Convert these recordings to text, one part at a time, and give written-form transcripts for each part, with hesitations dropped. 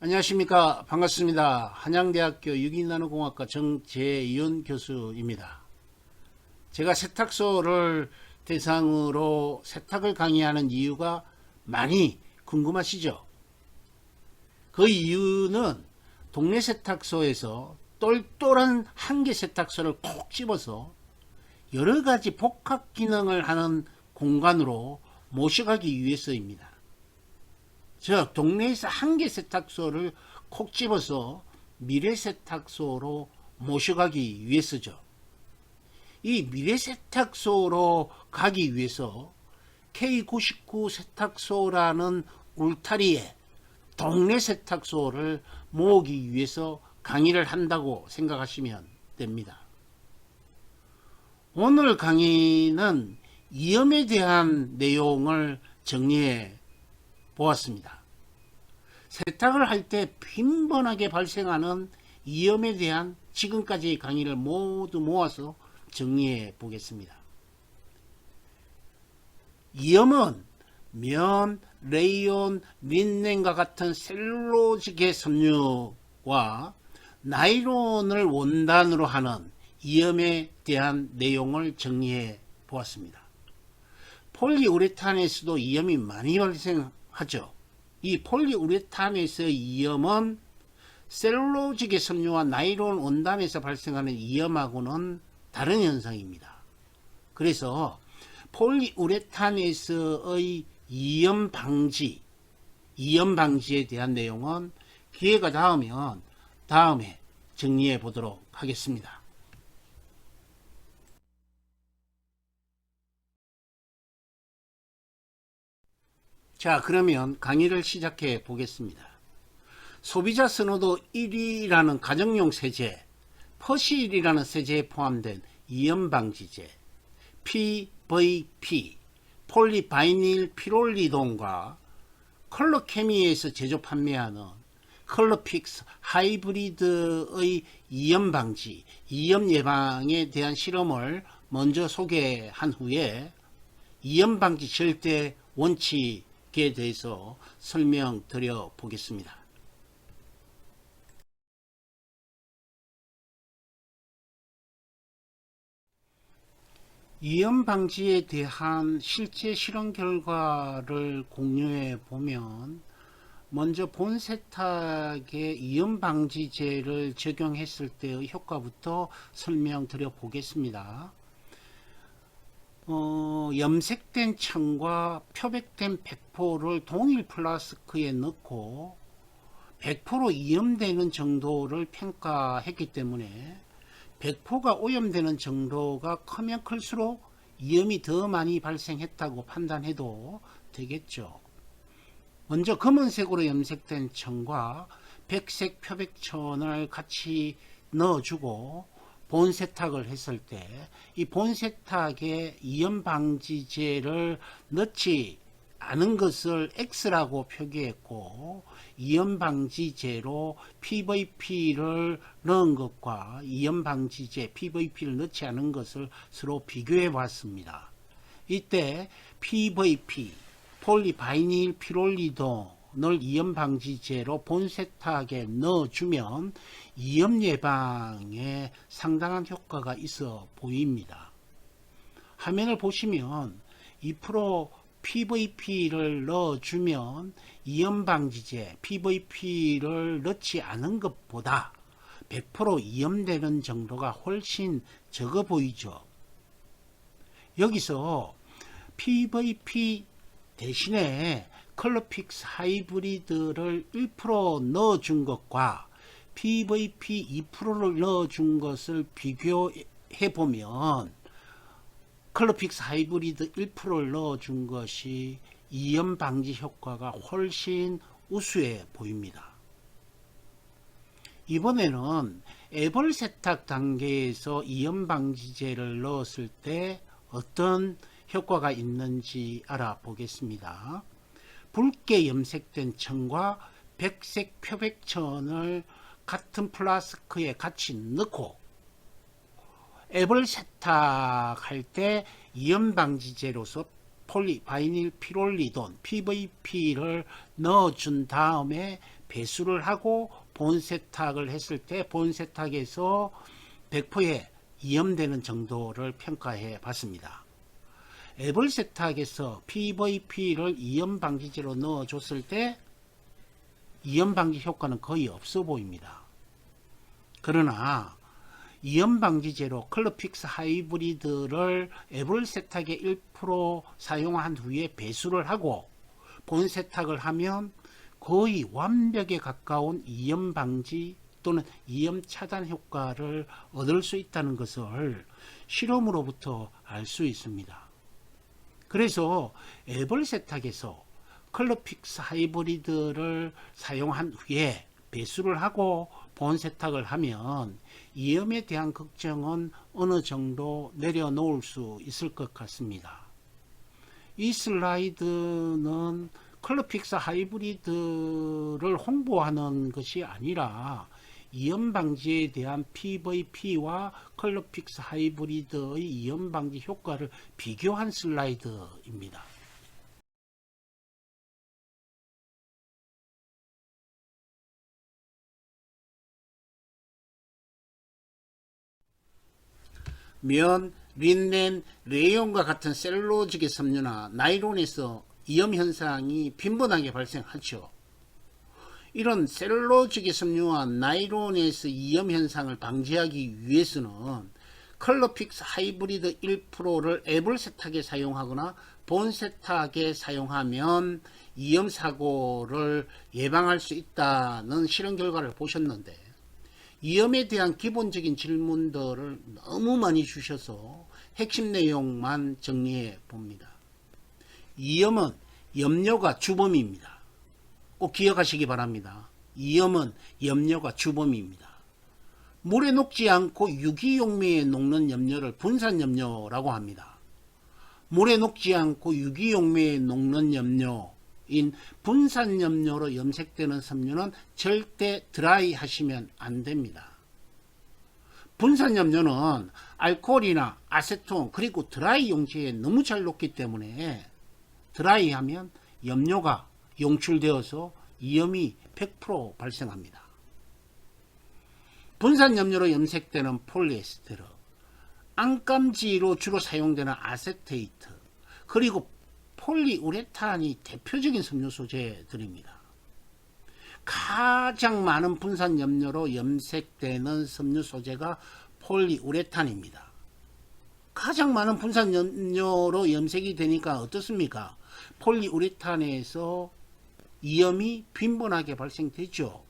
안녕하십니까. 반갑습니다. 한양대학교 유기나노공학과 정재윤 교수입니다. 제가 세탁소를 대상으로 세탁을 강의하는 이유가 많이 궁금하시죠? 그 이유는 동네 세탁소에서 똘똘한 한개 세탁소를 콕 집어서 여러가지 복합 기능을 하는 공간으로 모셔가기 위해서입니다. 즉 동네에서 한개 세탁소를 콕 집어서 미래 세탁소로 모셔가기 위해서죠. 이 미래 세탁소로 가기 위해서 K99 세탁소라는 울타리에 동네 세탁소를 모으기 위해서 강의를 한다고 생각하시면 됩니다. 오늘 강의는 이염에 대한 내용을 정리해 보았습니다. 세탁을 할 때 빈번하게 발생하는 이염에 대한 지금까지의 강의를 모두 모아서 정리해 보겠습니다. 이염은 면, 레이온, 린넨과 같은 셀룰로직의 섬유와 나일론을 원단으로 하는 이염에 대한 내용을 정리해 보았습니다. 폴리우레탄에서도 이염이 많이 발생하죠. 이 폴리우레탄에서의 이염은 셀룰로직의 섬유와 나일론 원단에서 발생하는 이염하고는 다른 현상입니다. 그래서 폴리우레탄에서의 이염 방지에 대한 내용은 기회가 닿으면 다음에 정리해 보도록 하겠습니다. 자, 그러면 강의를 시작해 보겠습니다. 소비자 선호도 1위라는 가정용 세제, 퍼실이라는 세제에 포함된 이염방지제, PVP, 폴리바이닐 피롤리돈과 컬러케미에서 제조 판매하는 컬러픽스 하이브리드의 이염방지, 이염 예방에 대한 실험을 먼저 소개한 후에 이염방지 절대 원칙에 대해서 설명드려 보겠습니다. 이염 방지에 대한 실제 실험 결과를 공유해 보면 먼저 본 세탁에 이염 방지제를 적용했을 때의 효과부터 설명드려 보겠습니다. 염색된 천과 표백된 백포를 동일 플라스크에 넣고 100% 이염되는 정도를 평가했기 때문에 백포가 오염되는 정도가 크면 클수록 이염이 더 많이 발생했다고 판단해도 되겠죠. 먼저 검은색으로 염색된 천과 백색 표백천을 같이 넣어주고 본세탁을 했을 때 이 본세탁에 이염방지제를 넣지 않은 것을 X라고 표기했고 이염방지제로 PVP를 넣은 것과 이염방지제 PVP를 넣지 않은 것을 서로 비교해 봤습니다. 이때 PVP 폴리바이닐 피롤리돈을 이염방지제로 본세탁에 넣어주면 이염 예방에 상당한 효과가 있어 보입니다. 화면을 보시면 2% PVP를 넣어주면 이염방지제 PVP를 넣지 않은 것보다 100% 이염되는 정도가 훨씬 적어 보이죠. 여기서 PVP 대신에 컬러픽스 하이브리드를 1% 넣어준 것과 PVP 2%를 넣어준 것을 비교해 보면 컬러픽스 하이브리드 1%를 넣어준 것이 이염 방지 효과가 훨씬 우수해 보입니다. 이번에는 애벌 세탁 단계에서 이염 방지제를 넣었을 때 어떤 효과가 있는지 알아보겠습니다. 붉게 염색된 천과 백색 표백천을 같은 플라스크에 같이 넣고 애벌 세탁할 때 이염 방지제로서 폴리바이닐 피롤리돈 PVP를 넣어준 다음에 배수를 하고 본세탁을 했을 때 본세탁에서 100%의 이염되는 정도를 평가해 봤습니다. 앱을 세탁에서 PVP를 이염 방지제로 넣어 줬을 때 이염 방지 효과는 거의 없어 보입니다. 그러나 이염 방지제로 컬러픽스 하이브리드를 앱을 세탁에 1% 사용한 후에 배수를 하고 본 세탁을 하면 거의 완벽에 가까운 이염 방지 또는 이염 차단 효과를 얻을 수 있다는 것을 실험으로부터 알 수 있습니다. 그래서 앱을 세탁에서 컬러픽스 하이브리드를 사용한 후에 배수를 하고 본 세탁을 하면 이염에 대한 걱정은 어느 정도 내려놓을 수 있을 것 같습니다. 이 슬라이드는 컬러픽스 하이브리드를 홍보하는 것이 아니라 이염 방지에 대한 PVP와 컬러픽스 하이브리드의 이염 방지 효과를 비교한 슬라이드입니다. 면, 린넨, 레이온과 같은 셀룰로직의 섬유나 나일론에서 이염 현상이 빈번하게 발생하죠. 이런 셀룰로직의 섬유와 나일론에서 이염 현상을 방지하기 위해서는 컬러픽스 하이브리드 1%를 앱을 세탁에 사용하거나 본 세탁에 사용하면 이염 사고를 예방할 수 있다는 실험 결과를 보셨는데, 이염에 대한 기본적인 질문들을 너무 많이 주셔서 핵심 내용만 정리해 봅니다. 이염은 염료가 주범입니다. 꼭 기억하시기 바랍니다. 이염은 염료가 주범입니다. 물에 녹지 않고 유기용매에 녹는 염료를 분산염료라고 합니다. 물에 녹지 않고 유기용매에 녹는 염료인 분산염료로 염색되는 섬유는 절대 드라이 하시면 안 됩니다. 분산염료는 알코올이나 아세톤 그리고 드라이 용지에 너무 잘 녹기 때문에 드라이하면 염료가 용출되어서 이염이 100% 발생합니다. 분산염료로 염색되는 폴리에스테르, 안감지로 주로 사용되는 아세테이트, 그리고 폴리우레탄이 대표적인 섬유 소재들입니다. 가장 많은 분산염료로 염색되는 섬유 소재가 폴리우레탄입니다. 가장 많은 분산염료로 염색이 되니까 어떻습니까? 폴리우레탄에서 이염이 빈번하게 발생되죠.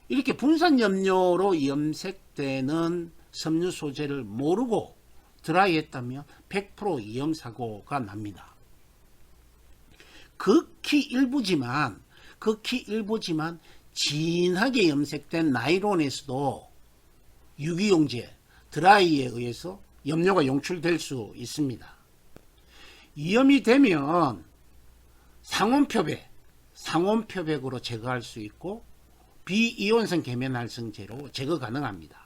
이렇게 분산염료로 염색되는 섬유 소재를 모르고 드라이했다면 100% 이염 사고가 납니다. 극히 일부지만 진하게 염색된 나일론에서도 유기용제, 드라이에 의해서 염료가 용출될 수 있습니다. 이염이 되면 상온표백으로 제거할 수 있고 비이온성 계면활성제로 제거 가능합니다.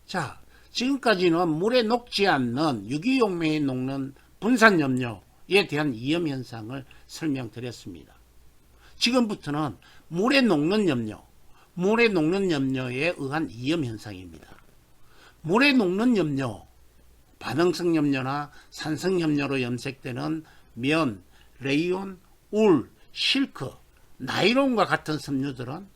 자, 지금까지는 물에 녹지 않는 유기용매에 녹는 분산염료에 대한 이염 현상을 설명드렸습니다. 지금부터는 물에 녹는 염료에 의한 이염 현상입니다. 물에 녹는 염료, 반응성 염료나 산성 염료로 염색되는 면, 레이온, 울, 실크, 나일론과 같은 섬유들은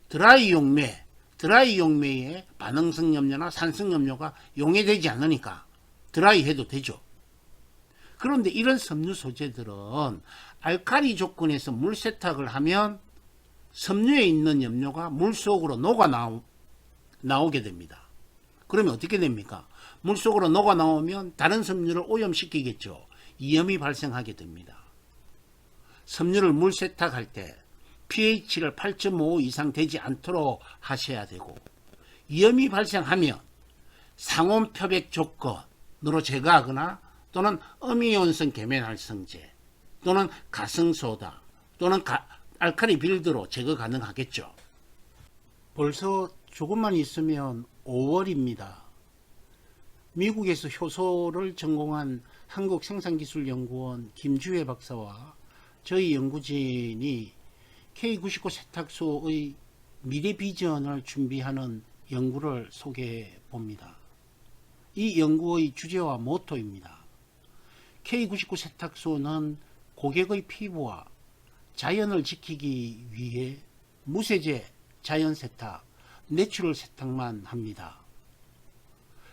드라이 용매에 반응성 염료나 산성 염료가 용해되지 않으니까 드라이 해도 되죠. 그런데 이런 섬유 소재들은 알칼리 조건에서 물 세탁을 하면 섬유에 있는 염료가 물 속으로 녹아 나오게 됩니다. 그러면 어떻게 됩니까? 물 속으로 녹아 나오면 다른 섬유를 오염시키겠죠. 이염이 발생하게 됩니다. 섬유를 물 세탁할 때 pH를 8.5 이상 되지 않도록 하셔야 되고, 이염이 발생하면 상온 표백 조건으로 제거하거나 또는 음이온성 계면활성제 또는 가성소다 또는 알칼리 빌드로 제거 가능하겠죠. 벌써 조금만 있으면 5월입니다. 미국에서 효소를 전공한 한국생산기술연구원 김주혜 박사와 저희 연구진이 K99 세탁소의 미래 비전을 준비하는 연구를 소개해 봅니다. 이 연구의 주제와 모토입니다. K99 세탁소는 고객의 피부와 자연을 지키기 위해 무세제 자연 세탁, 내추럴 세탁만 합니다.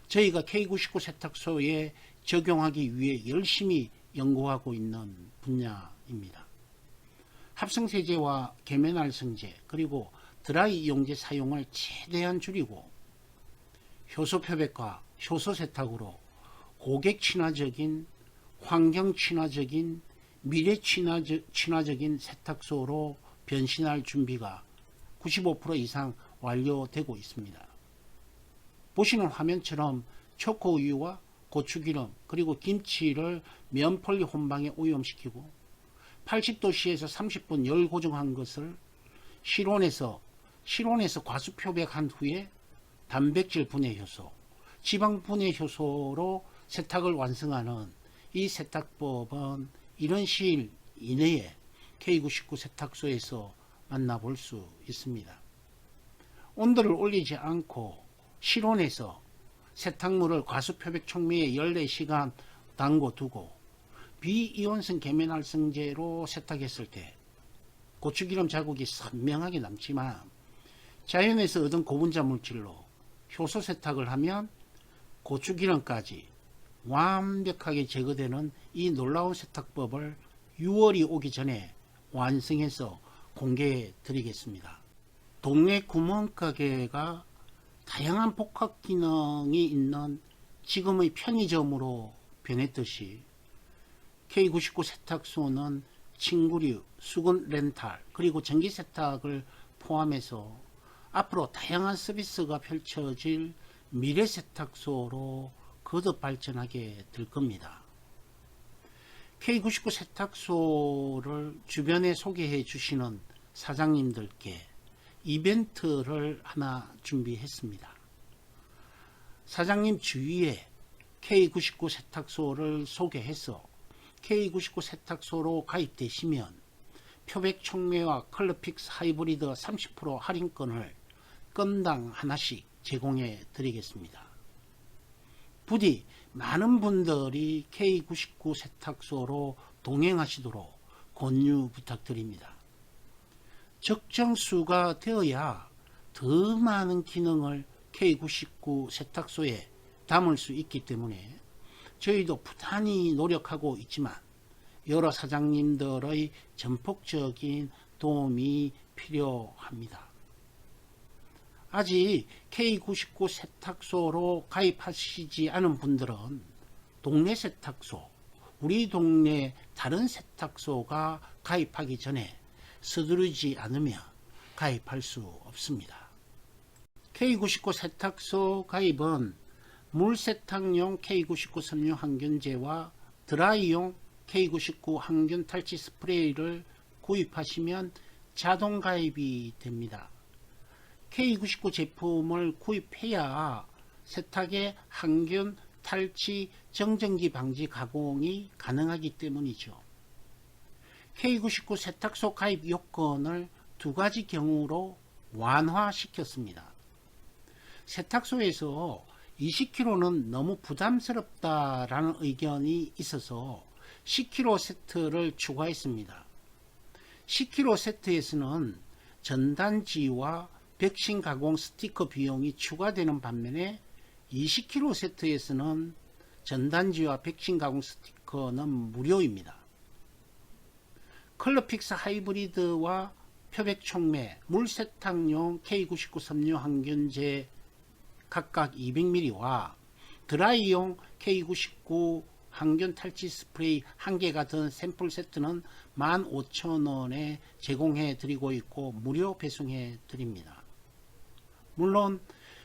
저희가 K99 세탁소에 적용하기 위해 열심히 연구하고 있는 분야입니다. 합성세제와 계면활성제 그리고 드라이 이용제 사용을 최대한 줄이고 효소 표백과 효소 세탁으로 고객 친화적인, 환경 친화적인, 미래 친화적인 세탁소로 변신할 준비가 95% 이상 완료되고 있습니다. 보시는 화면처럼 초코우유와 고추기름 그리고 김치를 면폴리 혼방에 오염시키고 80도씨에서 30분 열 고정한 것을 실온에서 과수 표백한 후에 단백질 분해 효소, 지방 분해 효소로 세탁을 완성하는 이 세탁법은 이런 시일 이내에 K99 세탁소에서 만나볼 수 있습니다. 온도를 올리지 않고 실온에서 세탁물을 과수 표백 촉매에 14시간 담궈 두고 비이온성 계면활성제로 세탁했을 때 고추기름 자국이 선명하게 남지만 자연에서 얻은 고분자 물질로 효소 세탁을 하면 고추기름까지 완벽하게 제거되는 이 놀라운 세탁법을 6월이 오기 전에 완성해서 공개해 드리겠습니다. 동네 구멍가게가 다양한 복합 기능이 있는 지금의 편의점으로 변했듯이 K99 세탁소는 침구류, 수건 렌탈, 그리고 전기 세탁을 포함해서 앞으로 다양한 서비스가 펼쳐질 미래 세탁소로 거듭 발전하게 될 겁니다. K99 세탁소를 주변에 소개해 주시는 사장님들께 이벤트를 하나 준비했습니다. 사장님 주위에 K99 세탁소를 소개해서 K99 세탁소로 가입되시면 표백 촉매와 컬러픽스 하이브리드 30% 할인권을 건당 하나씩 제공해 드리겠습니다. 부디 많은 분들이 K99 세탁소로 동행하시도록 권유 부탁드립니다. 적정수가 되어야 더 많은 기능을 K99 세탁소에 담을 수 있기 때문에 저희도 부단히 노력하고 있지만 여러 사장님들의 전폭적인 도움이 필요합니다. 아직 K99 세탁소로 가입하시지 않은 분들은 동네 세탁소, 우리 동네 다른 세탁소가 가입하기 전에 서두르지 않으면 가입할 수 없습니다. K99 세탁소 가입은 물세탁용 K99 섬유 항균제와 드라이용 K99 항균 탈취 스프레이를 구입하시면 자동 가입이 됩니다. K99 제품을 구입해야 세탁의 항균 탈취 정전기 방지 가공이 가능하기 때문이죠. K99 세탁소 가입 요건을 두 가지 경우로 완화시켰습니다. 세탁소에서 20kg는 너무 부담스럽다라는 의견이 있어서 10kg 세트를 추가했습니다. 10kg 세트에서는 전단지와 백신 가공 스티커 비용이 추가되는 반면에 20kg 세트에서는 전단지와 백신 가공 스티커는 무료입니다. 컬러픽스 하이브리드와 표백 촉매, 물세탁용 K99 섬유 항균제 각각 200ml와 드라이용 K99 항균 탈취 스프레이 1개가 든 샘플 세트는 15,000원에 제공해 드리고 있고 무료 배송해 드립니다. 물론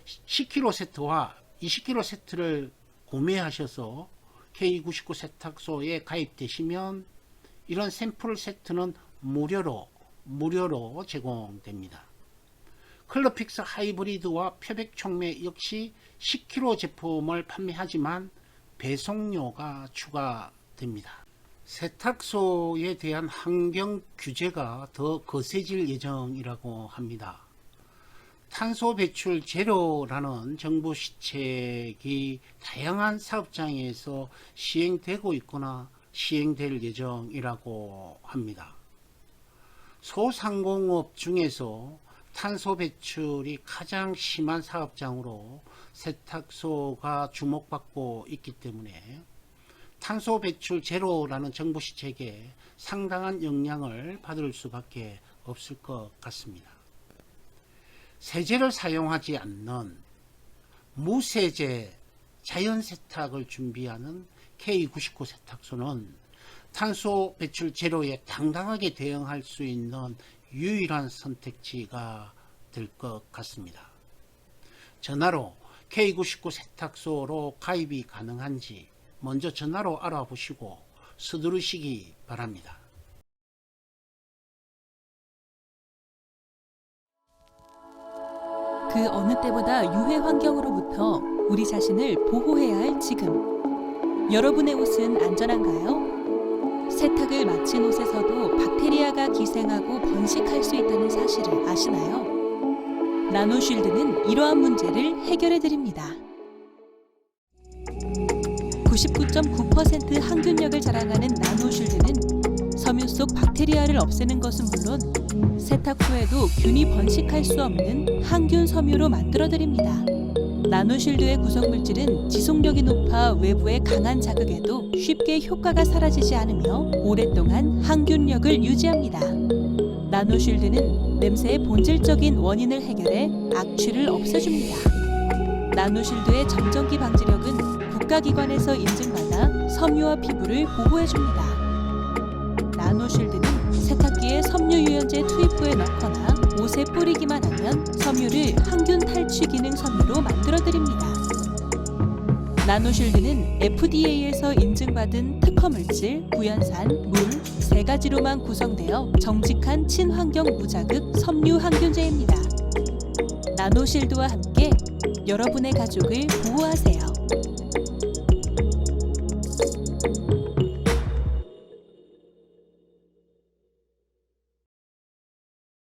10kg 세트와 20kg 세트를 구매하셔서 K99 세탁소에 가입되시면 이런 샘플 세트는 무료로 제공됩니다. 컬러픽스 하이브리드와 표백 촉매 역시 10kg 제품을 판매하지만 배송료가 추가됩니다. 세탁소에 대한 환경 규제가 더 거세질 예정이라고 합니다. 탄소 배출 제로라는 정부 시책이 다양한 사업장에서 시행되고 있거나 시행될 예정이라고 합니다. 소상공업 중에서 탄소 배출이 가장 심한 사업장으로 세탁소가 주목받고 있기 때문에 탄소 배출 제로라는 정부 시책에 상당한 영향을 받을 수밖에 없을 것 같습니다. 세제를 사용하지 않는 무세제 자연 세탁을 준비하는 K99 세탁소는 탄소 배출 제로에 당당하게 대응할 수 있는 유일한 선택지가 될 것 같습니다. 전화로 K99 세탁소로 가입이 가능한지 먼저 전화로 알아보시고 서두르시기 바랍니다. 그 어느 때보다 유해 환경으로부터 우리 자신을 보호해야 할 지금. 여러분의 옷은 안전한가요? 세탁을 마친 옷에서도 박테리아가 기생하고 번식할 수 있다는 사실을 아시나요? 나노쉴드는 이러한 문제를 해결해 드립니다. 99.9% 항균력을 자랑하는 나노쉴드는 섬유 속 박테리아를 없애는 것은 물론 세탁 후에도 균이 번식할 수 없는 항균 섬유로 만들어드립니다. 나노쉴드의 구성물질은 지속력이 높아 외부의 강한 자극에도 쉽게 효과가 사라지지 않으며 오랫동안 항균력을 유지합니다. 나노쉴드는 냄새의 본질적인 원인을 해결해 악취를 없애줍니다. 나노쉴드의 점정기 방지력은 국가기관에서 인증받아 섬유와 피부를 보호해줍니다. 나노쉴드는 세탁기에 섬유 유연제 투입 후에 넣거나 옷에 뿌리기만 하면 섬유를 항균 탈취 기능 섬유로 만들어드립니다. 나노쉴드는 FDA에서 인증받은 특허물질, 구연산, 물, 3가지로만 구성되어 정직한 친환경 무자극 섬유 항균제입니다. 나노쉴드와 함께 여러분의 가족을 보호하세요.